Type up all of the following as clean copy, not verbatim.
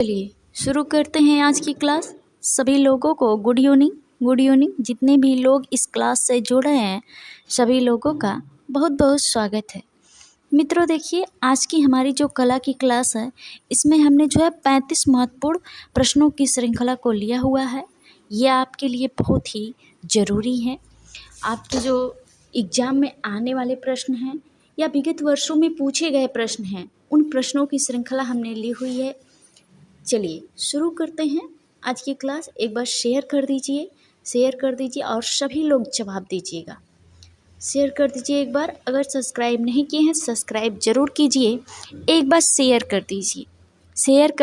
चलिए शुरू करते हैं आज की क्लास। सभी लोगों को गुड इवनिंग। Good evening. जितने भी लोग इस क्लास से जुड़े हैं सभी लोगों का बहुत बहुत स्वागत है। मित्रों देखिए, आज की हमारी जो कला की क्लास है इसमें हमने जो है 35 महत्वपूर्ण प्रश्नों की श्रृंखला को लिया हुआ है। यह आपके लिए बहुत ही ज़रूरी है। आपके जो एग्ज़ाम में आने वाले प्रश्न हैं या विगत वर्षों में पूछे गए प्रश्न हैं, उन प्रश्नों की श्रृंखला हमने ली हुई है। चलिए शुरू करते हैं आज की क्लास। एक बार शेयर कर दीजिए और सभी लोग जवाब दीजिएगा। शेयर कर दीजिए एक बार। अगर सब्सक्राइब नहीं किए हैं सब्सक्राइब ज़रूर कीजिए। एक बार शेयर कर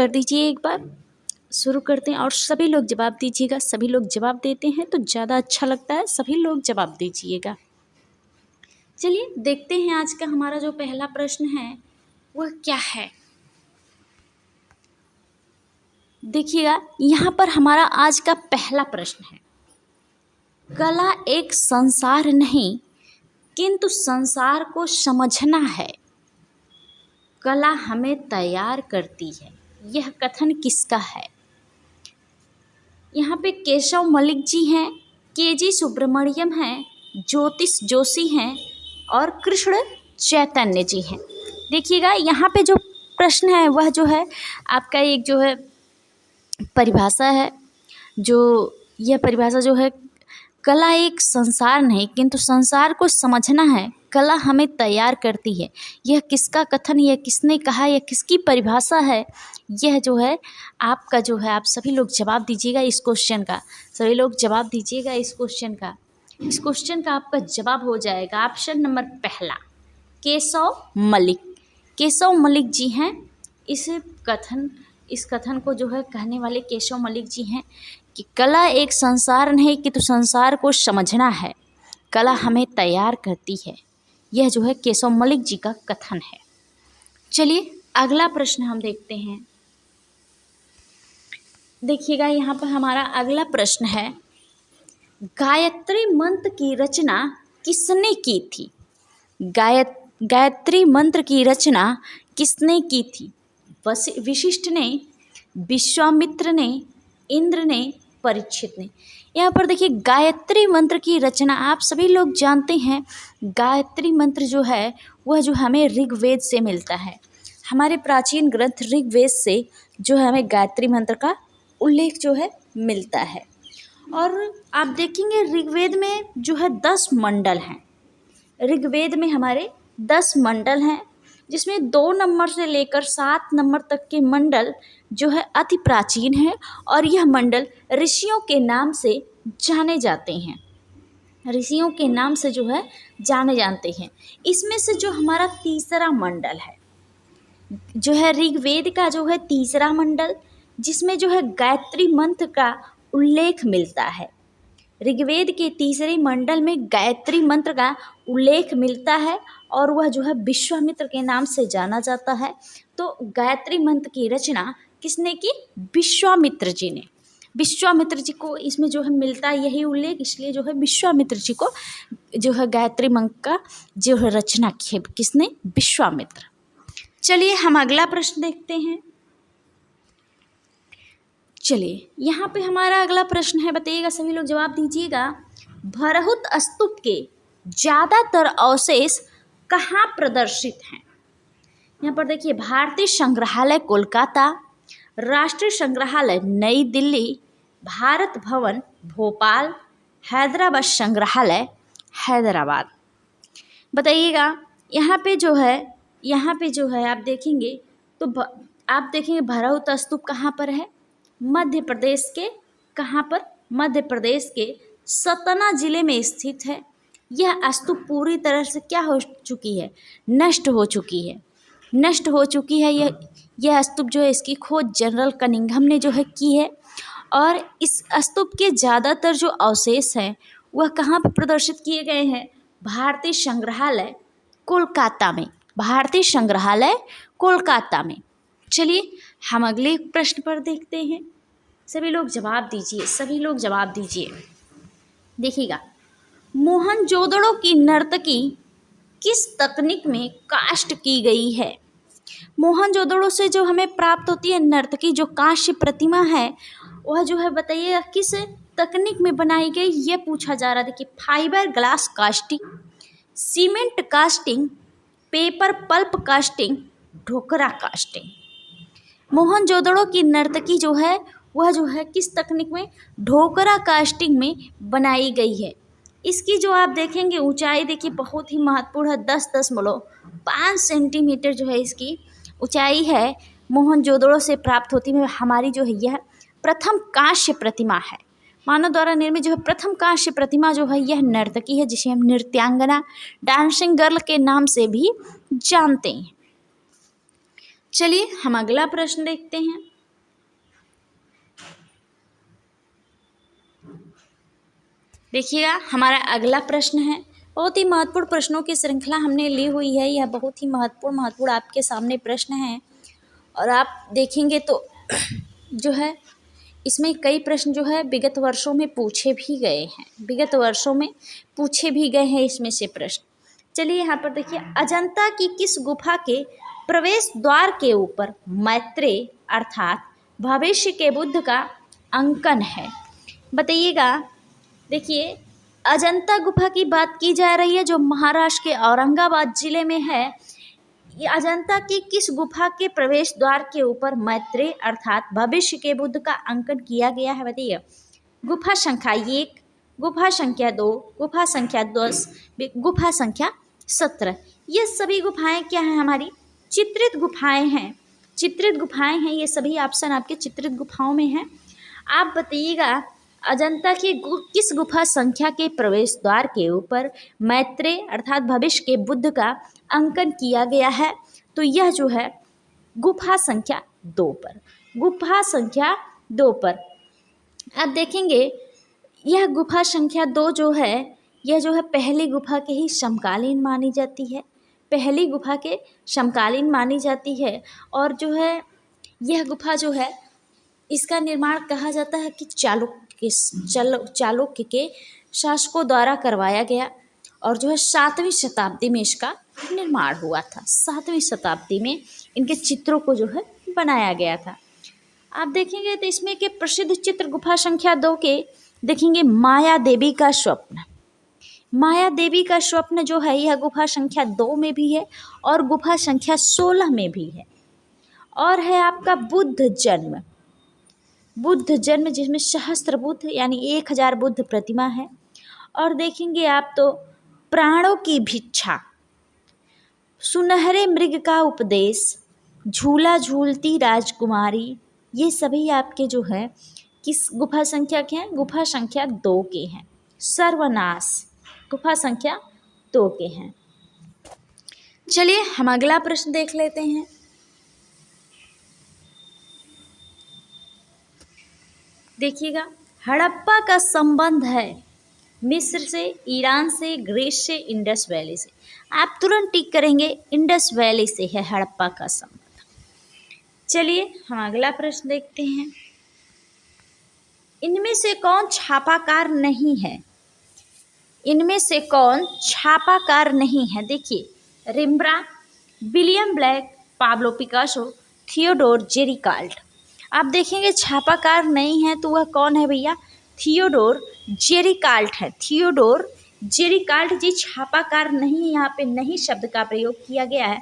दीजिए एक बार। शुरू करते हैं और सभी लोग जवाब दीजिएगा। सभी लोग जवाब देते हैं तो ज़्यादा अच्छा लगता है। सभी लोग जवाब दीजिएगा। चलिए देखते हैं आज का हमारा जो पहला प्रश्न है वह क्या है। देखिएगा, यहाँ पर हमारा आज का पहला प्रश्न है, कला एक संसार नहीं किंतु संसार को समझना है। कला हमें तैयार करती है। यह कथन किसका है? यहाँ पे केशव मलिक जी हैं, केजी सुब्रमण्यम हैं, ज्योतिष जोशी हैं और कृष्ण चैतन्य जी हैं। देखिएगा, यहाँ पे जो प्रश्न है वह जो है आपका एक जो है परिभाषा है। जो यह परिभाषा जो है, कला एक संसार नहीं किंतु संसार को समझना है। कला हमें तैयार करती है। यह किसका कथन, यह किसने कहा, यह किसकी परिभाषा है? यह जो है आपका जो है, आप सभी लोग जवाब दीजिएगा इस क्वेश्चन का। सभी लोग जवाब दीजिएगा इस क्वेश्चन का। इस क्वेश्चन का आपका जवाब हो जाएगा ऑप्शन नंबर पहला, केशव मलिक। केशव मलिक जी हैं। इस कथन को जो है कहने वाले केशव मलिक जी हैं कि कला एक संसार नहीं किंतु संसार को समझना है। कला हमें तैयार करती है। यह जो है केशव मलिक जी का कथन है। चलिए अगला प्रश्न हम देखते हैं। देखिएगा, यहाँ पर हमारा अगला प्रश्न है, गायत्री मंत्र की रचना किसने की थी? गायत्री मंत्र की रचना किसने की थी? वशिष्ठ ने, विश्वामित्र ने, इंद्र ने, परीक्षित ने। यहाँ पर देखिए, गायत्री मंत्र की रचना आप सभी लोग जानते हैं। गायत्री मंत्र जो है वह जो हमें ऋग्वेद से मिलता है। हमारे प्राचीन ग्रंथ ऋग्वेद से जो है हमें गायत्री मंत्र का उल्लेख जो है मिलता है। और आप देखेंगे ऋग्वेद में जो है 10 मंडल हैं। ऋग्वेद में हमारे 10 मंडल हैं, जिसमें 2 नंबर से लेकर 7 नंबर तक के मंडल जो है अति प्राचीन है और यह मंडल ऋषियों के नाम से जाने जाते हैं। ऋषियों के नाम से जो है जाने जानते हैं। इसमें से जो हमारा तीसरा मंडल है जो है ऋग्वेद का जो है तीसरा मंडल, जिसमें जो है गायत्री मंत्र का उल्लेख मिलता है। ऋग्वेद के तीसरे मंडल में गायत्री मंत्र का उल्लेख मिलता है और वह जो है विश्वामित्र के नाम से जाना जाता है। तो गायत्री मंत्र की रचना किसने की? विश्वामित्र जी ने। विश्वामित्र जी को इसमें जो है मिलता है यही उल्लेख, इसलिए जो है विश्वामित्र जी को जो है गायत्री मंत्र का जो है रचना की है किसने? विश्वामित्र। चलिए हम अगला प्रश्न देखते हैं। चलिए यहाँ पे हमारा अगला प्रश्न है, बताइएगा, सभी लोग जवाब दीजिएगा। भरहुत स्तूप के ज़्यादातर अवशेष कहाँ प्रदर्शित हैं? यहाँ पर देखिए, भारतीय संग्रहालय कोलकाता, राष्ट्रीय संग्रहालय नई दिल्ली, भारत भवन भोपाल, हैदराबाद संग्रहालय हैदराबाद। बताइएगा, यहाँ पे जो है आप देखेंगे तो आप देखेंगे भरहुत स्तूप कहाँ पर है? मध्य प्रदेश के कहाँ पर? मध्य प्रदेश के सतना जिले में स्थित है। यह स्तूप पूरी तरह से क्या हो चुकी है? नष्ट हो चुकी है। यह स्तूप जो है इसकी खोज जनरल कनिंघम ने जो है की है। और इस स्तूप के ज़्यादातर जो अवशेष हैं वह कहाँ पर प्रदर्शित किए गए हैं? भारतीय संग्रहालय कोलकाता में। भारतीय संग्रहालय कोलकाता में। चलिए हम अगले प्रश्न पर देखते हैं। सभी लोग जवाब दीजिए। देखिएगा, मोहनजोदड़ो की नर्तकी किस तकनीक में कास्ट की गई है? मोहनजोदड़ो से जो हमें प्राप्त होती है नर्तकी जो कांस्य प्रतिमा है, वह जो है बताइएगा किस तकनीक में बनाई गई, ये पूछा जा रहा है। देखिए, fibre glass casting, cement casting, paper pulp casting, Dhokra casting. Mohenjodaro की नर्तकी जो है वह जो है किस तकनीक में, ढोकरा कास्टिंग में बनाई गई है। इसकी जो आप देखेंगे ऊंचाई देखिए बहुत ही महत्वपूर्ण है, 10.5 सेंटीमीटर जो है इसकी ऊंचाई है, मोहनजोदड़ो से प्राप्त होती है। हमारी जो है यह प्रथम कांस्य प्रतिमा है, मानव द्वारा निर्मित जो है प्रथम कांस्य प्रतिमा जो है यह नर्तकी है, जिसे हम नृत्यांगना, डांसिंग गर्ल के नाम से भी जानते हैं। चलिए हम अगला प्रश्न देखते हैं। देखिएगा हमारा अगला प्रश्न है, बहुत ही महत्वपूर्ण प्रश्नों की श्रृंखला हमने ली हुई है, यह बहुत ही महत्वपूर्ण आपके सामने प्रश्न है। और आप देखेंगे तो जो है इसमें कई प्रश्न जो है विगत वर्षों में पूछे भी गए हैं, इसमें से प्रश्न। चलिए यहाँ पर देखिए, अजंता की किस गुफा के प्रवेश द्वार के ऊपर मैत्रेय अर्थात भविष्य के बुद्ध का अंकन है, बताइएगा। देखिए, अजंता गुफा की बात की जा रही है जो महाराष्ट्र के औरंगाबाद जिले में है। ये अजंता की किस गुफा के प्रवेश द्वार के ऊपर मैत्रेय अर्थात भविष्य के बुद्ध का अंकन किया गया है, बताइए। गुफा संख्या 1, गुफा संख्या 2, गुफा संख्या 10, गुफा संख्या 17। ये सभी गुफाएं क्या हैं, हमारी चित्रित गुफाएं हैं। ये सभी ऑप्शन आपके चित्रित गुफाओं में हैं। आप बताइएगा अजंता की किस गुफा संख्या के प्रवेश द्वार के ऊपर मैत्रेय अर्थात भविष्य के बुद्ध का अंकन किया गया है, तो यह जो है गुफा संख्या 2 पर। आप देखेंगे यह गुफा संख्या 2 जो है, यह जो है पहली गुफा के ही समकालीन मानी जाती है। और जो है यह गुफा जो है इसका निर्माण कहा जाता है कि चालुक्य के शासकों द्वारा करवाया गया, और जो है 7वीं शताब्दी में इसका निर्माण हुआ था। 7वीं शताब्दी में इनके चित्रों को जो है बनाया गया था। आप देखेंगे तो इसमें के प्रसिद्ध चित्र गुफा संख्या 2 के देखेंगे, माया देवी का स्वप्न जो है यह गुफा संख्या 2 में भी है और गुफा संख्या 16 में भी है। और है आपका बुद्ध जन्म जिसमें सहस्त्र बुद्ध यानी 1000 बुद्ध प्रतिमा है। और देखेंगे आप तो प्राणों की भिक्षा, सुनहरे मृग का उपदेश, झूला झूलती राजकुमारी, ये सभी आपके जो है किस गुफा संख्या के हैं, गुफा संख्या 2 के हैं। सर्वनाश गुफा संख्या 2 के हैं। चलिए हम अगला प्रश्न देख लेते हैं। देखिएगा, हड़प्पा का संबंध है मिस्र से, ईरान से, ग्रीस से, इंडस वैली से। आप तुरंत टिक करेंगे, इंडस वैली से है हड़प्पा का संबंध। चलिए हम अगला प्रश्न देखते हैं। इनमें से कौन छापाकार नहीं है? देखिए, Rembrandt, William Blake, Pablo Picasso, Theodore Gericault. आप देखेंगे छापाकार नहीं है तो वह कौन है भैया? थियोडोर जेरिकाल्ट है। थियोडोर जेरिकाल्ट जी छापाकार नहीं, यहाँ पे नहीं शब्द का प्रयोग किया गया है।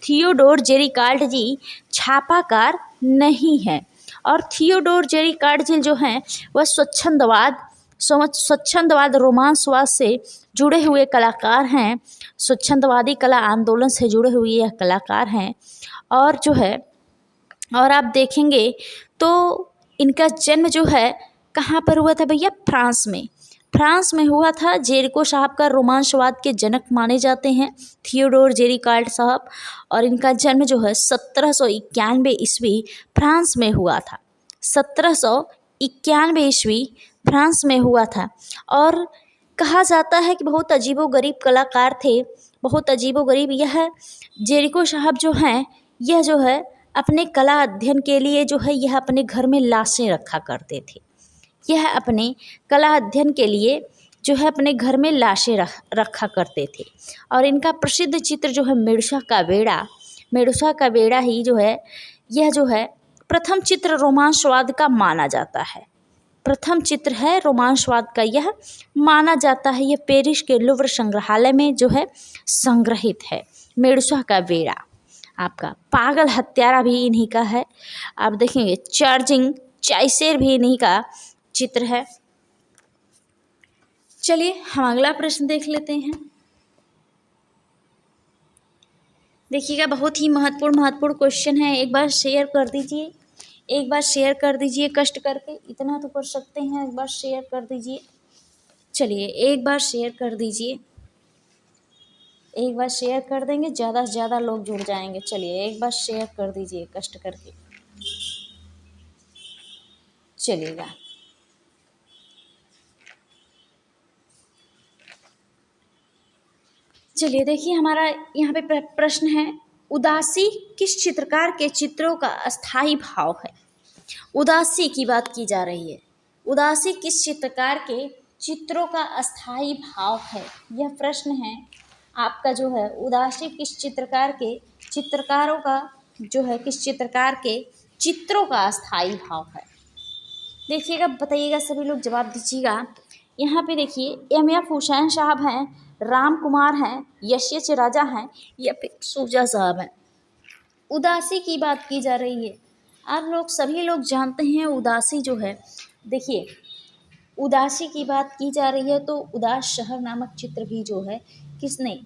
थियोडोर जेरिकाल्ट जी छापाकार नहीं है। और थियोडोर जेरिकाल्ट जी जो हैं वह स्वच्छंदवाद रोमांसवाद से जुड़े हुए कलाकार हैं, स्वच्छंदवादी कला आंदोलन से जुड़े हुए यह कलाकार हैं। और जो है और आप देखेंगे तो इनका जन्म जो है कहाँ पर हुआ था भैया? फ्रांस में हुआ था। जेरिको साहब का रोमांसवाद के जनक माने जाते हैं थियोडोर जेरिकाल्ट साहब, और इनका जन्म जो है 1791 ईस्वी फ्रांस में हुआ था। 1791 ईस्वी फ्रांस में हुआ था। और कहा जाता है कि बहुत अजीबोगरीब कलाकार थे, बहुत अजीबोगरीब। यह जेरिको साहब जो हैं यह जो है अपने कला अध्ययन के लिए जो है यह अपने घर में लाशें रखा करते थे। यह अपने कला अध्ययन के लिए जो है अपने घर में लाशें रखा करते थे। और इनका प्रसिद्ध चित्र जो है मिर्ज़ा का बेड़ा, मेडुसा का बेड़ा ही जो है, यह जो है प्रथम चित्र रोमांचवाद का माना जाता है। प्रथम चित्र है रोमांचवाद का, यह माना जाता है। यह पेरिस के लुव्र संग्रहालय में जो है संग्रहित है। मेडुसा का बेड़ा। आपका पागल हत्यारा भी इन्हीं का है। आप देखेंगे चार्जिंग चाइसेर भी इन्हीं का चित्र है। चलिए हम अगला प्रश्न देख लेते हैं। देखिएगा, बहुत ही महत्वपूर्ण क्वेश्चन है। एक बार शेयर कर दीजिए, एक बार शेयर कर दीजिए कष्ट करके, इतना तो कर सकते हैं, एक बार शेयर कर दीजिए। चलिए एक बार शेयर कर दीजिए, एक बार शेयर कर देंगे, ज़्यादा से ज़्यादा लोग जुड़ जाएंगे। चलिए एक बार शेयर कर दीजिए कष्ट करके। चलिएगा, चलिए देखिए, हमारा यहाँ पे प्रश्न है, उदासी किस चित्रकार के चित्रों का अस्थाई भाव है? उदासी की बात की जा रही है। उदासी किस चित्रकार के चित्रों का अस्थाई भाव है, यह प्रश्न है आपका जो है। उदासी किस चित्रकार के चित्रकारों का जो है, किस चित्रकार के चित्रों का अस्थाई भाव है? देखिएगा, बताइएगा, सभी लोग जवाब दीजिएगा। यहाँ पे देखिए, एम.एफ. हुसैन साहब हैं, राम कुमार हैं, यश राजा हैं, या फिर सूजा साहब हैं। उदासी की बात की जा रही है। आप लोग सभी लोग जानते हैं उदासी जो है, देखिए उदासी की बात की जा रही है तो उदास शहर नामक चित्र भी जो है किसने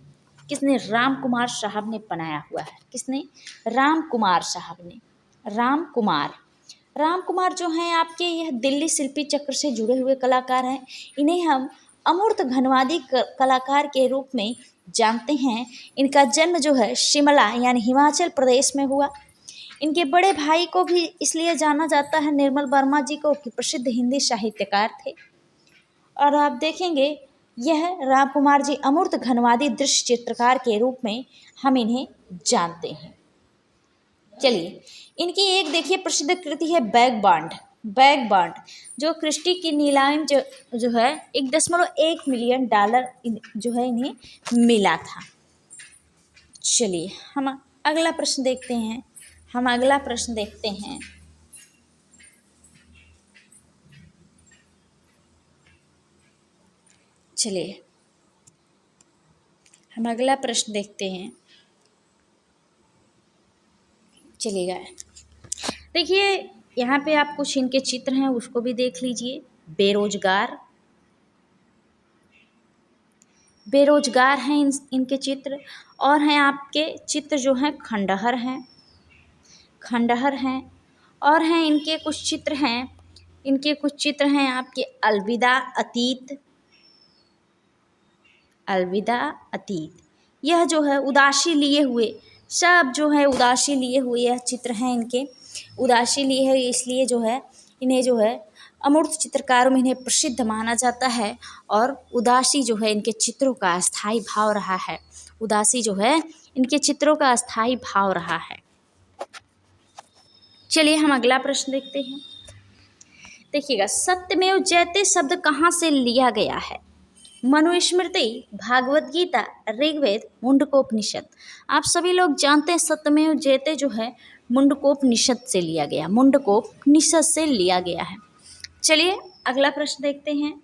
किसने राम कुमार साहब ने बनाया हुआ है। किसने? राम कुमार साहब ने। राम कुमार जो हैं आपके, यह दिल्ली शिल्पी चक्र से जुड़े हुए कलाकार हैं। इन्हें हम अमूर्त घनवादी कलाकार के रूप में जानते हैं। इनका जन्म जो है शिमला यानी हिमाचल प्रदेश में हुआ। इनके बड़े भाई को भी इसलिए जाना जाता है, निर्मल वर्मा जी को, कि प्रसिद्ध हिंदी साहित्यकार थे। और आप देखेंगे, यह राम कुमार जी अमूर्त घनवादी दृश्य चित्रकार के रूप में हम इन्हें जानते हैं। चलिए, इनकी एक देखिए प्रसिद्ध कृति है बैग बांड, जो क्रिस्टी की नीलामी जो है $1.1 मिलियन जो है इन्हें मिला था। चलिए हम अगला प्रश्न देखते हैं। चलिए हम अगला प्रश्न देखते हैं। चलिएगा, देखिए यहाँ पे आप कुछ इनके चित्र हैं, उसको भी देख लीजिए। बेरोजगार हैं इनके चित्र। और हैं आपके चित्र जो हैं खंडहर हैं। और हैं इनके कुछ चित्र हैं आपके अलविदा अतीत। यह जो है उदासी लिए हुए, सब जो है उदासी लिए हुए यह चित्र हैं इनके। उदासी लिए है, इसलिए जो है इन्हें जो है अमूर्त चित्रकारों में इन्हें प्रसिद्ध माना जाता है। और उदासी जो है इनके चित्रों का अस्थाई भाव रहा है। उदासी जो है इनके चित्रों का अस्थाई भाव रहा है। चलिए हम अगला प्रश्न देखते हैं। देखिएगा, सत्यमेव जयते शब्द कहाँ से लिया गया है? मनुस्मृति, भागवत गीता, ऋग्वेद, मुंडकोपनिषद। आप सभी लोग जानते हैं सत्यमेव जयते जो है मुंडकोपनिषद से लिया गया है। चलिए अगला प्रश्न देखते हैं।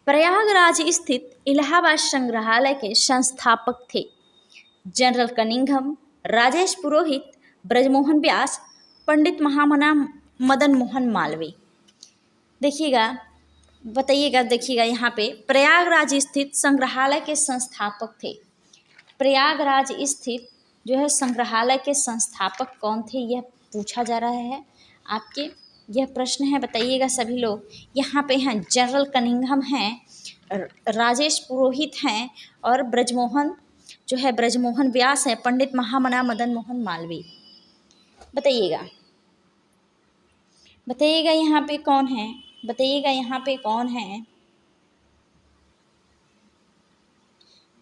प्रयागराज स्थित इलाहाबाद संग्रहालय के संस्थापक थे जनरल कनिंघम, राजेश पुरोहित, ब्रजमोहन व्यास, पंडित महामना मदन मोहन मालवीय। देखिएगा यहाँ पे प्रयागराज स्थित संग्रहालय के संस्थापक थे। प्रयागराज स्थित जो है संग्रहालय के संस्थापक कौन थे, यह पूछा जा रहा है आपके। यह प्रश्न है, बताइएगा सभी लोग। यहाँ पे हैं जनरल कनिंघम हैं, राजेश पुरोहित हैं, और ब्रजमोहन व्यास हैं, पंडित महामना मदन मोहन मालवीय। बताइएगा यहाँ पे कौन है?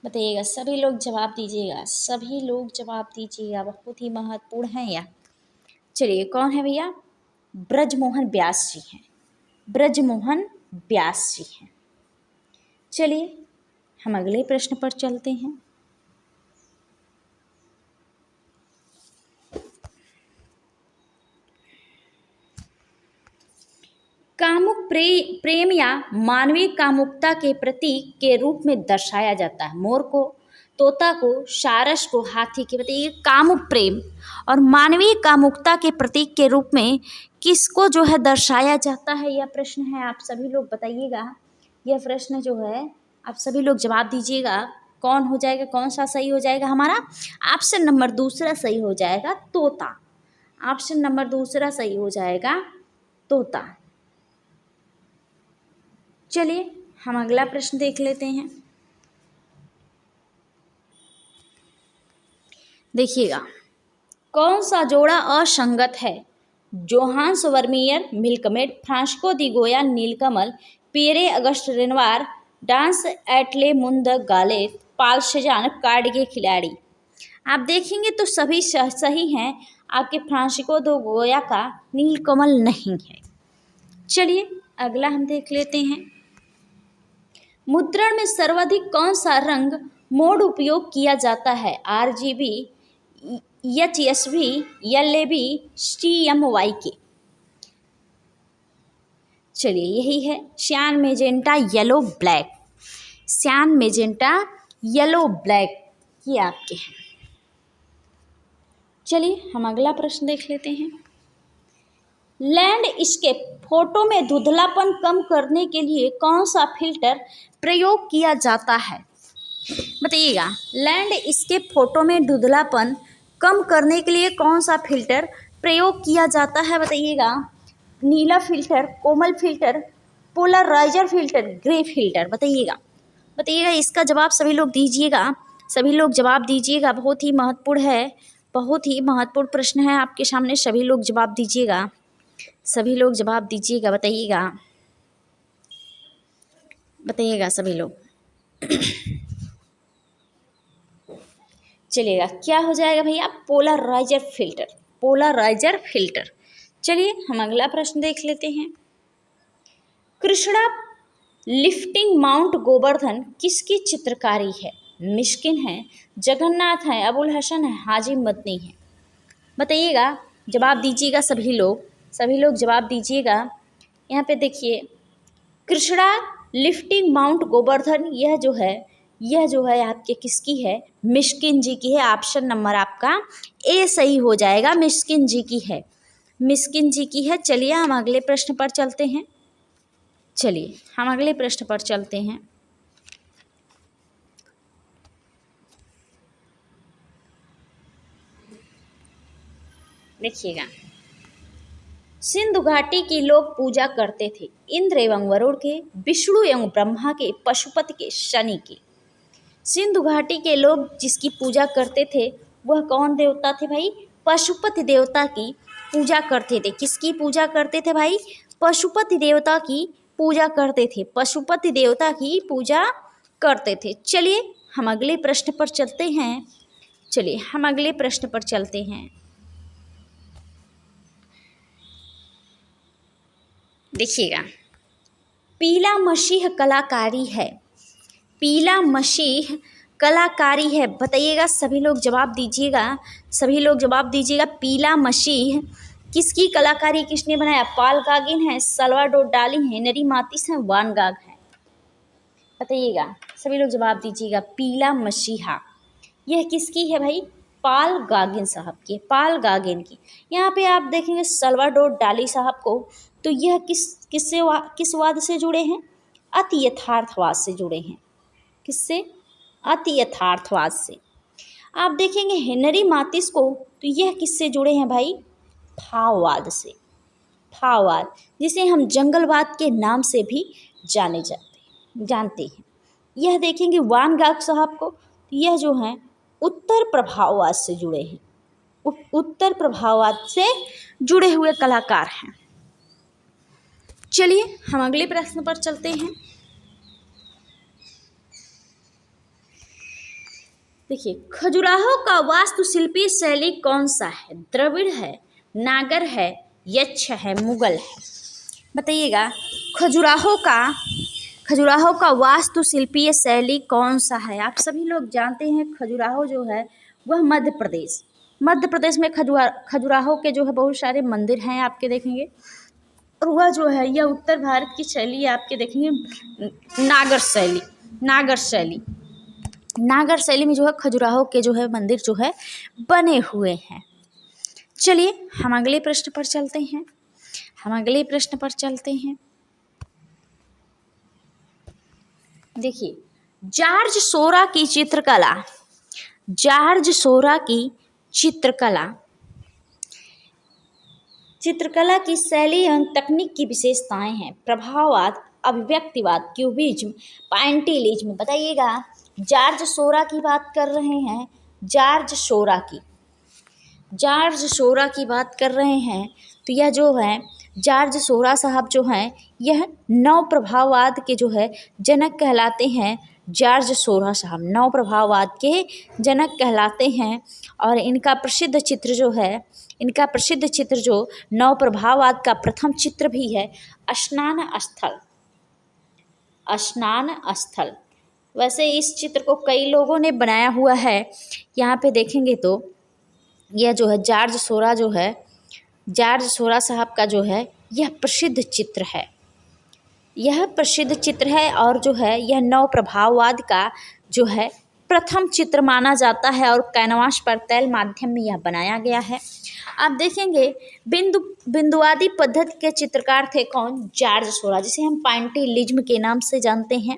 बताइएगा, सभी लोग जवाब दीजिएगा, बहुत ही महत्वपूर्ण है यह। चलिए कौन है भैया? ब्रजमोहन व्यास जी हैं। चलिए हम अगले प्रश्न पर चलते हैं। प्रेम या मानवीय कामुकता के प्रतीक के रूप में दर्शाया जाता है। मोर को, तोता को, सारस को, हाथी के बताइए कामुक प्रेम और मानवीय कामुकता के प्रतीक के रूप में किसको जो है दर्शाया जाता है? यह प्रश्न है, आप सभी लोग बताइएगा। यह प्रश्न जो है आप सभी लोग जवाब दीजिएगा। कौन हो जाएगा, कौन सा सही हो जाएगा हमारा? ऑप्शन नंबर दूसरा सही हो जाएगा, तोता। ऑप्शन नंबर दूसरा सही हो जाएगा, तोता। चलिए हम अगला प्रश्न देख लेते हैं। देखिएगा, कौन सा जोड़ा असंगत है? जोहान्स वर्मियर मिल्कमेट, फ्रांसिस्को दी गोया नीलकमल, पियरे अगस्ट रेनवार, डांस एटले मुंद गालेत, पाल सेजान कार्ड के खिलाड़ी। आप देखेंगे तो सभी सही हैं। आपके फ्रांसिस्को दी गोया का नीलकमल नहीं है। चलिए अगला हम देख लेते हैं। मुद्रण में सर्वाधिक कौन सा रंग मोड उपयोग किया जाता है? RGB, HSB, LAB, CMYK। चलिए यही है, सियान मेजेंटा येलो ब्लैक। सियान मेजेंटा येलो ब्लैक ये आपके हैं। चलिए हम अगला प्रश्न देख लेते हैं। लैंडस्केप फोटो में धुंधलापन कम करने के लिए कौन सा फिल्टर प्रयोग किया जाता है? बताइएगा, लैंडस्केप फोटो में धुंधलापन कम करने के लिए कौन सा फिल्टर प्रयोग किया जाता है? बताइएगा, नीला फिल्टर, कोमल filter, polariser filter, grey filter. बताइएगा बताइएगा इसका जवाब सभी लोग दीजिएगा। सभी लोग जवाब दीजिएगा, बहुत ही महत्वपूर्ण है, बहुत ही महत्वपूर्ण प्रश्न है आपके सामने। सभी लोग जवाब दीजिएगा, सभी लोग जवाब दीजिएगा। बताइएगा बताइएगा सभी लोग। चलिएगा, क्या हो जाएगा भैया? Polariser filter, polariser filter. चलिए हम अगला प्रश्न देख लेते हैं। कृष्णा लिफ्टिंग माउंट गोवर्धन किसकी चित्रकारी है? मिस्किन है, जगन्नाथ है, अबुल हसन है, हाजी मदनी है। बताइएगा, जवाब दीजिएगा सभी लोग जवाब दीजिएगा। यहाँ पे देखिए, कृष्णा लिफ्टिंग माउंट गोवर्धन यह जो है आपके किसकी है? मिस्किन जी की है। ऑप्शन नंबर आपका ए सही हो जाएगा, मिस्किन जी की है, मिस्किन जी की है। चलिए हम अगले प्रश्न पर चलते हैं। देखिएगा, सिंधु घाटी की लोग पूजा करते थे इंद्र एवं वरुण के, विष्णु एवं ब्रह्मा के, पशुपति के, शनि के। सिंधु घाटी के लोग जिसकी पूजा करते थे वह कौन देवता थे भाई? पशुपति देवता की पूजा करते थे। किसकी पूजा करते थे भाई? पशुपति देवता की पूजा करते थे, पशुपति देवता की पूजा करते थे। चलिए हम अगले प्रश्न पर चलते हैं। देखिएगा, पीला मसीह कलाकारी है, पीला मसीह कलाकारी है। बताइएगा, सभी लोग जवाब दीजिएगा। पीला मसीह किसकी कलाकारी, किसने बनाया? पाल गागिन है, सल्वाडोर डाली है, हेनरी मातिस है, वान गाग है। बताइएगा, सभी लोग जवाब दीजिएगा। पीला मसीहा यह किसकी है भाई? पाल गागिन साहब की, पाल गागिन की। यहाँ पे आप देखेंगे सल्वाडोर डाली साहब को, तो यह किस वाद से जुड़े हैं? अति यथार्थवाद से जुड़े हैं। किससे? अति यथार्थवाद से। आप देखेंगे हेनरी मातिस को, तो यह किससे जुड़े हैं भाई? थाववाद से, थाववाद जिसे हम जंगलवाद के नाम से भी जानते हैं। यह देखेंगे वान गाग साहब को, तो यह जो हैं उत्तर प्रभाववाद से जुड़े हैं, उत्तर प्रभाववाद से जुड़े हुए कलाकार हैं। चलिए हम अगले प्रश्न पर चलते हैं। देखिए, खजुराहो का वास्तुशिल्पी शैली कौन सा है? द्रविड़ है, नागर है, यक्ष है, मुगल है। बताइएगा, खजुराहो का वास्तुशिल्पीय शैली कौन सा है? आप सभी लोग जानते हैं खजुराहो जो है वह मध्य प्रदेश में खजुराहो के जो है बहुत सारे मंदिर हैं आपके देखेंगे। और वह जो है यह उत्तर भारत की शैली आपके देखेंगे नागर शैली। नागर शैली, नागर शैली में जो है खजुराहो के जो है मंदिर जो है बने हुए हैं। चलिए हम अगले प्रश्न पर चलते हैं। देखिए जॉर्ज सोरा की चित्रकला, जॉर्ज सोरा की चित्रकला की शैली एवं तकनीक की विशेषताएं हैं। प्रभाववाद, अभिव्यक्तिवाद, क्यूबिज्म, पाइंटिलिज्म। बताइएगा जॉर्ज सोरा की बात कर रहे हैं, जॉर्ज सोरा की बात कर रहे हैं तो यह जो है जॉर्ज सोरा साहब जो हैं यह नव प्रभाववाद के जो है जनक कहलाते हैं। जॉर्ज सोरा साहब नव प्रभाववाद के जनक कहलाते हैं और इनका प्रसिद्ध चित्र जो नव प्रभाववाद का प्रथम चित्र भी है स्नान स्थल। वैसे इस चित्र को कई लोगों ने बनाया हुआ है। यहाँ पे देखेंगे तो यह जो है जॉर्ज सोरा साहब का जो है यह प्रसिद्ध चित्र है और जो है यह नव प्रभाववाद का जो है प्रथम चित्र माना जाता है और कैनवास पर तैल माध्यम में यह बनाया गया है। आप देखेंगे बिंदुवादी पद्धति के चित्रकार थे कौन? जॉर्ज सोरा, जिसे हम पाइंटिलिज्म के नाम से जानते हैं।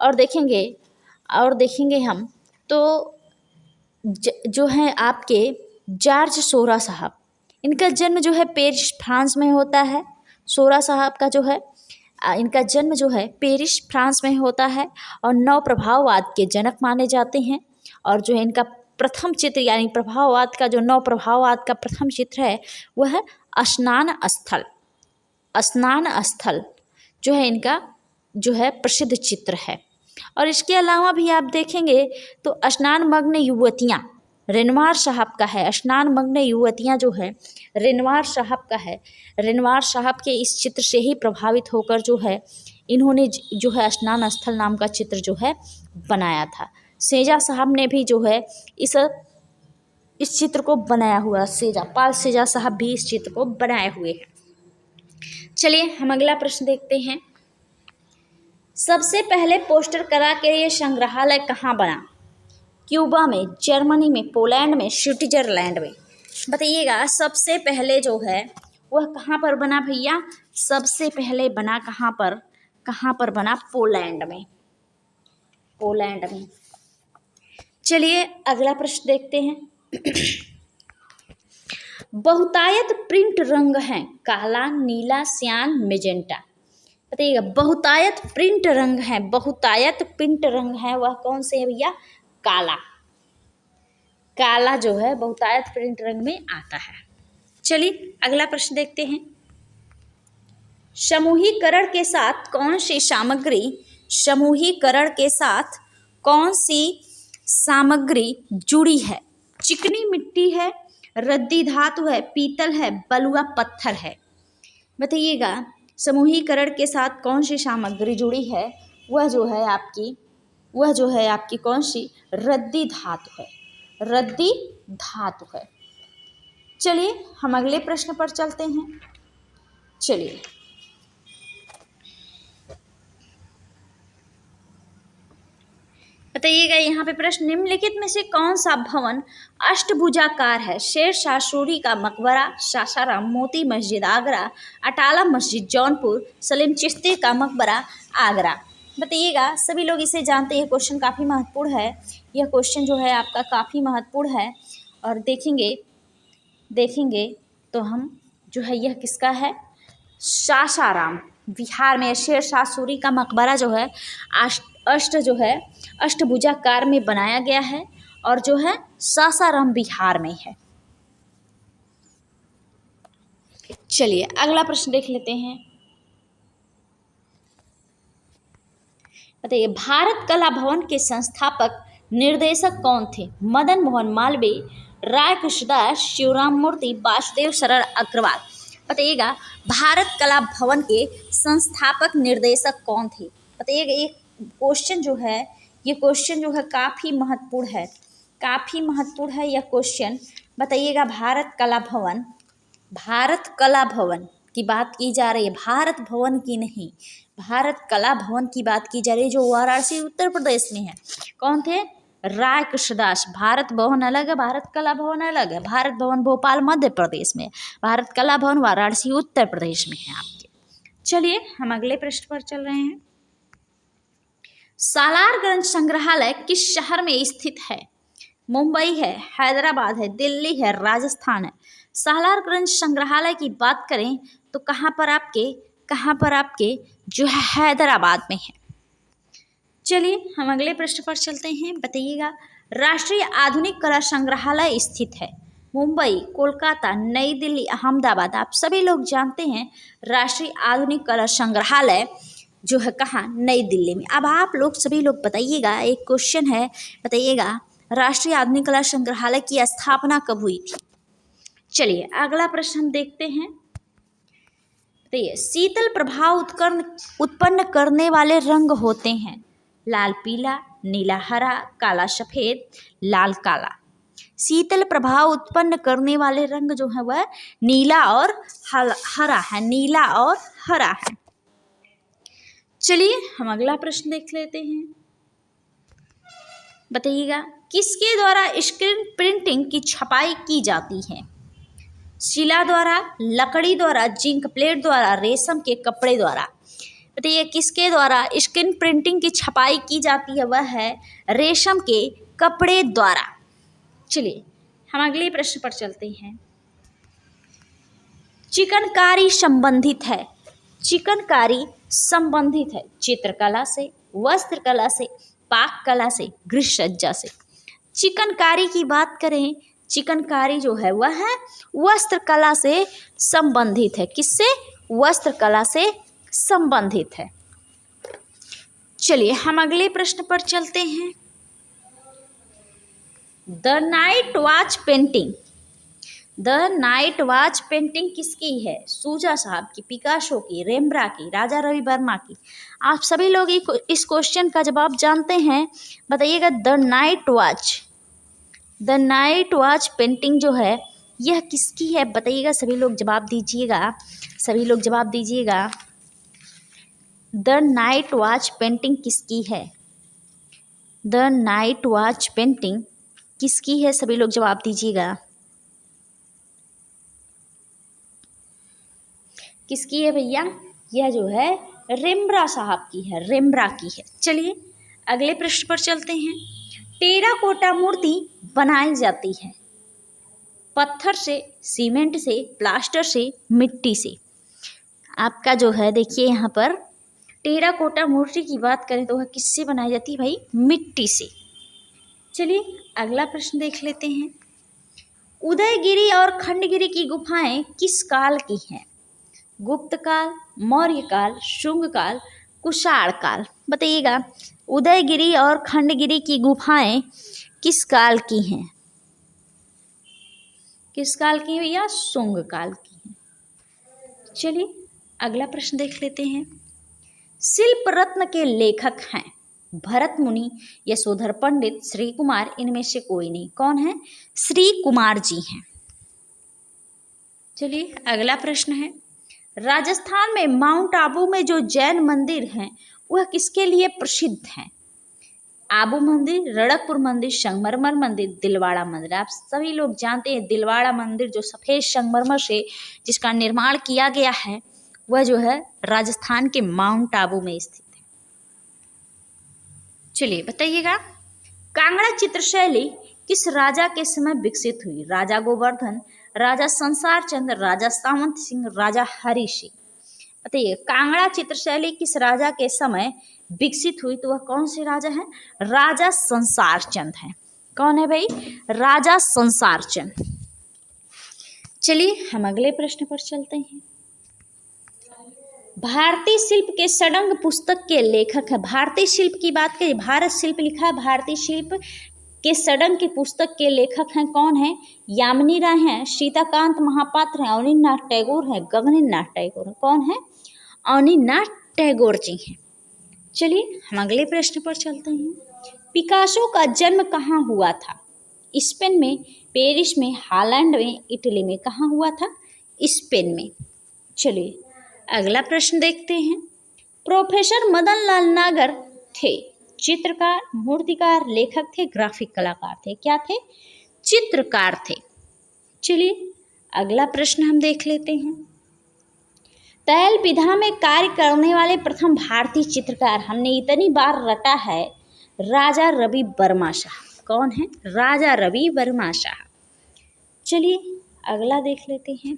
और देखेंगे हम तो जो है आपके जॉर्ज सोरा साहब, इनका जन्म जो है पेरिस फ्रांस में होता है। सोरा साहब का जो है इनका जन्म जो है पेरिस फ्रांस में होता है और नव प्रभाववाद के जनक माने जाते हैं। और जो है इनका प्रथम चित्र यानी प्रभाववाद का जो नव प्रभाववाद का प्रथम चित्र है वह है स्नान स्थल जो है इनका जो है प्रसिद्ध चित्र है। और इसके अलावा भी आप देखेंगे तो स्नानमग्न युवतियाँ रेनवार साहब का है। स्नानमग्न युवतियाँ जो है रेनवार साहब का है। रेनवार साहब के इस चित्र से ही प्रभावित होकर जो है इन्होंने जो है स्नान स्थल नाम का चित्र जो है बनाया था। सेजा साहब ने भी जो है इस चित्र को बनाया हुआ, पाल सेजा साहब भी इस चित्र को बनाए हुए हैं। चलिए हम अगला प्रश्न देखते हैं। सबसे पहले पोस्टर कला के लिए संग्रहालय कहाँ बना? क्यूबा में, जर्मनी में, पोलैंड में, स्विट्जरलैंड में। बताइएगा सबसे पहले जो है वह कहाँ पर बना भैया? सबसे पहले बना कहाँ पर बना? पोलैंड में। चलिए अगला प्रश्न देखते हैं। बहुतायत प्रिंट रंग हैं काला, नीला, सियान, मेजेंटा। बताइएगा बहुतायत प्रिंट रंग है वह कौन से है भैया? काला जो है बहुतायत प्रिंट रंग में आता है। चलिए अगला प्रश्न देखते हैं। समूहीकरण के साथ कौन सी सामग्री जुड़ी है? चिकनी मिट्टी है, रद्दी धातु है, पीतल है, बलुआ पत्थर है। बताइएगा समूहीकरण के साथ कौन सी सामग्री जुड़ी है? वह जो है आपकी कौन सी? रद्दी धातु है। चलिए हम अगले प्रश्न पर चलते हैं। चलिए बताइएगा यहाँ पे प्रश्न, निम्नलिखित में से कौन सा भवन अष्टभुजाकार है? शेरशाह सूरी का मकबरा, सासाराम, मोती मस्जिद आगरा, अटाला मस्जिद जौनपुर, सलीम चिश्ती का मकबरा आगरा। बताइएगा सभी लोग इसे जानते हैं। क्वेश्चन काफ़ी महत्वपूर्ण है। यह क्वेश्चन जो है आपका काफ़ी महत्वपूर्ण है और देखेंगे तो हम जो है यह किसका है? सासाराम, बिहार में शेरशाह सूरी का मकबरा जो है अष्टभुजाकार में बनाया गया है और जो है सासाराम बिहार में है। चलिए अगला प्रश्न देख लेते हैं। बताइए भारत कला भवन के संस्थापक निर्देशक कौन थे? मदन मोहन मालवीय, राय कृष्णदास, शिवराम मूर्ति, वासुदेव सरल अग्रवाल। बताइएगा भारत कला भवन के संस्थापक निर्देशक कौन थे? बताइएगा ये क्वेश्चन जो है काफ़ी महत्वपूर्ण है यह क्वेश्चन। बताइएगा भारत कला भवन की बात की जा रही है, भारत भवन की नहीं, भारत कला भवन की बात की जा रही है, जो वाराणसी उत्तर प्रदेश में है। कौन थे? राय कृष्णदास। भारत भवन अलग है, भारत कला भवन अलग है। भारत भवन भोपाल मध्य प्रदेश में, भारत कला भवन वाराणसी उत्तर प्रदेश में है आपके। चलिए हम अगले प्रश्न पर चल रहे हैं। सालारगंज संग्रहालय किस शहर में स्थित है? मुंबई है, हैदराबाद है, दिल्ली है, राजस्थान है। सालारगंज संग्रहालय की बात करें तो कहाँ पर आपके जो है हैदराबाद में है। चलिए हम अगले प्रश्न पर चलते हैं। बताइएगा, राष्ट्रीय आधुनिक कला संग्रहालय स्थित है मुंबई, कोलकाता, नई दिल्ली, अहमदाबाद। आप सभी लोग जानते हैं राष्ट्रीय आधुनिक कला संग्रहालय जो है कहाँ? नई दिल्ली में। अब आप लोग सभी लोग बताइएगा, एक क्वेश्चन है, बताइएगा राष्ट्रीय आधुनिक कला संग्रहालय की स्थापना कब हुई थी? चलिए अगला प्रश्न हम देखते हैं। बताइए, शीतल प्रभाव उत्पन्न करने वाले रंग होते हैं लाल पीला, नीला हरा, काला सफेद, लाल काला। शीतल प्रभाव उत्पन्न करने वाले रंग जो है वह नीला और हरा है, नीला और हरा है। चलिए हम अगला प्रश्न देख लेते हैं। बताइएगा, किसके द्वारा स्क्रीन प्रिंटिंग की छपाई की जाती है? शिला द्वारा, लकड़ी द्वारा, जिंक प्लेट द्वारा, रेशम के कपड़े द्वारा। बताइए किसके द्वारा स्क्रीन प्रिंटिंग की छपाई की जाती है? वह है रेशम के कपड़े द्वारा। चलिए हम अगले प्रश्न पर चलते हैं। चिकनकारी संबंधित है, चिकनकारी संबंधित है चित्रकला से, वस्त्रकला से, पाक कला से, गृह सज्जा से। चिकनकारी की बात करें, चिकनकारी जो है वह है वस्त्रकला से संबंधित है। किससे? वस्त्रकला से संबंधित है। चलिए हम अगले प्रश्न पर चलते हैं। The night watch painting, the night watch painting किसकी है? सूजा साहब की, पिकासो की, रेम्ब्रा की, राजा रवि वर्मा की। आप सभी लोग इस क्वेश्चन का जवाब जानते हैं। बताइएगा, द नाइट वॉच पेंटिंग जो है यह किसकी है? बताइएगा, सभी लोग जवाब दीजिएगा, सभी लोग जवाब दीजिएगा। द नाइट वॉच पेंटिंग किसकी है? द नाइट वॉच पेंटिंग किसकी है? सभी लोग जवाब दीजिएगा। किसकी है भैया? यह जो है रेम्ब्रा साहब की है, रेम्ब्रा की है। चलिए अगले प्रश्न पर चलते हैं। टेराकोटा मूर्ति बनाई जाती है पत्थर से, सीमेंट से, प्लास्टर से, मिट्टी से। आपका जो है देखिए यहाँ पर टेराकोटा मूर्ति की बात करें तो वह किससे बनाई जाती है भाई? मिट्टी से। चलिए अगला प्रश्न देख लेते हैं। उदयगिरी और खंडगिरी की गुफाएं किस काल की हैं? गुप्त काल, मौर्य काल, शुंग काल, कुषाण काल। बताइएगा, उदयगिरी और खंडगिरी की गुफाएं किस काल की हैं? किस काल की भैया? शुंग काल की हैं। चलिए अगला प्रश्न देख लेते हैं। शिल्प रत्न के लेखक हैं भरत मुनि, यशोधर पंडित, श्री कुमार, इनमें से कोई नहीं। कौन है? श्री कुमार जी हैं। चलिए अगला प्रश्न है। राजस्थान में माउंट आबू में जो जैन मंदिर हैं वह किसके लिए प्रसिद्ध हैं? आबू मंदिर, रड़कपुर मंदिर, संगमरमर मंदिर, दिलवाड़ा मंदिर। आप सभी लोग जानते हैं दिलवाड़ा मंदिर जो सफ़ेद संगमरमर से जिसका निर्माण किया गया है वह जो है राजस्थान के माउंट आबू में स्थित है। चलिए बताइएगा, कांगड़ा चित्रशैली किस राजा के समय विकसित हुई? राजा गोवर्धन, राजा संसार चंद्र, राजा सावंत सिंह, राजा हरि सिंह। बताइए, कांगड़ा चित्रशैली किस राजा के समय विकसित हुई? तो वह कौन से राजा हैं? राजा संसार चंद हैं। कौन है भाई? राजा संसार चंद। चलिए हम अगले प्रश्न पर चलते हैं। भारतीय शिल्प के षडंग पुस्तक के लेखक है। भारतीय शिल्प की बात करें, भारत शिल्प लिखा है, भारतीय शिल्प के षडंग की पुस्तक के लेखक हैं। कौन है? यामिनी राय हैं, सीताकांत महापात्र हैं, अवनीन्द्रनाथ टैगोर हैं, गगनेन्द्रनाथ टैगोर हैं। कौन है? अवनीन्द्रनाथ टैगोर जी हैं। चलिए हम अगले प्रश्न पर चलते हैं। पिकासो का जन्म कहाँ हुआ था? स्पेन में, पेरिस में, हॉलैंड में, इटली में। कहाँ हुआ था? स्पेन में। चलिए अगला प्रश्न देखते हैं। प्रोफेसर मदन लाल नागर थे चित्रकार, मूर्तिकार, लेखक थे, ग्राफिक कलाकार थे। क्या थे? चित्रकार थे। चलिए अगला प्रश्न हम देख लेते हैं। तैल विधा में कार्य करने वाले प्रथम भारतीय चित्रकार, हमने इतनी बार रटा है, राजा रवि वर्मा शाह। कौन है? राजा रवि वर्मा शाह। चलिए अगला देख लेते हैं।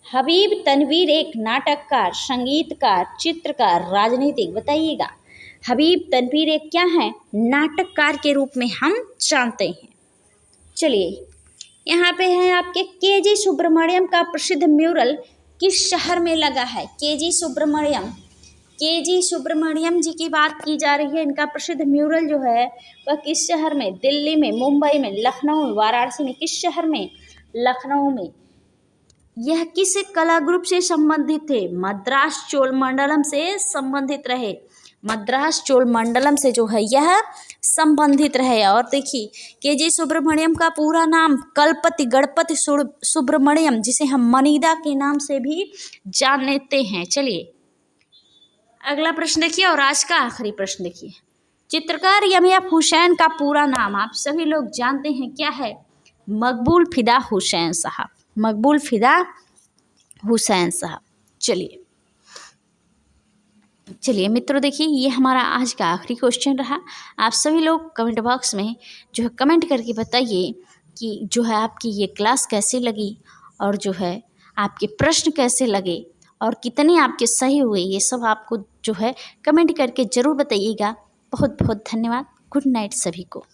हबीब तनवीर एक नाटककार, संगीतकार, चित्रकार, राजनीतिक, बताइएगा। हबीब तनवीर एक क्या है? नाटककार के रूप में हम जानते हैं। चलिए यहाँ पे है आपके केजी सुब्रमण्यम का प्रसिद्ध म्यूरल किस शहर में लगा है? केजी सुब्रमण्यम जी की बात की जा रही है। इनका प्रसिद्ध म्यूरल जो है वह किस शहर में? दिल्ली में, मुंबई में, लखनऊ में, वाराणसी में। किस शहर में? लखनऊ में। यह किस कला ग्रुप से संबंधित थे? मद्रास चोलमंडलम से संबंधित रहे। मद्रास चोलमंडलम से जो है यह संबंधित रहे। और देखिए केजी सुब्रमण्यम का पूरा नाम कलपति गणपति सुब्रमण्यम, जिसे हम मनीदा के नाम से भी जानते हैं। चलिए अगला प्रश्न देखिए और आज का आखिरी प्रश्न देखिए। चित्रकार यमयाब हुसैन का पूरा नाम आप सभी लोग जानते हैं, क्या है? मकबूल फिदा हुसैन साहब। मकबूल फिदा हुसैन साहब। चलिए मित्रों देखिए ये हमारा आज का आखिरी क्वेश्चन रहा। आप सभी लोग कमेंट बॉक्स में जो है कमेंट करके बताइए कि जो है आपकी ये क्लास कैसी लगी और जो है आपके प्रश्न कैसे लगे और कितने आपके सही हुए, ये सब आपको जो है कमेंट करके ज़रूर बताइएगा। बहुत बहुत धन्यवाद। गुड नाइट सभी को।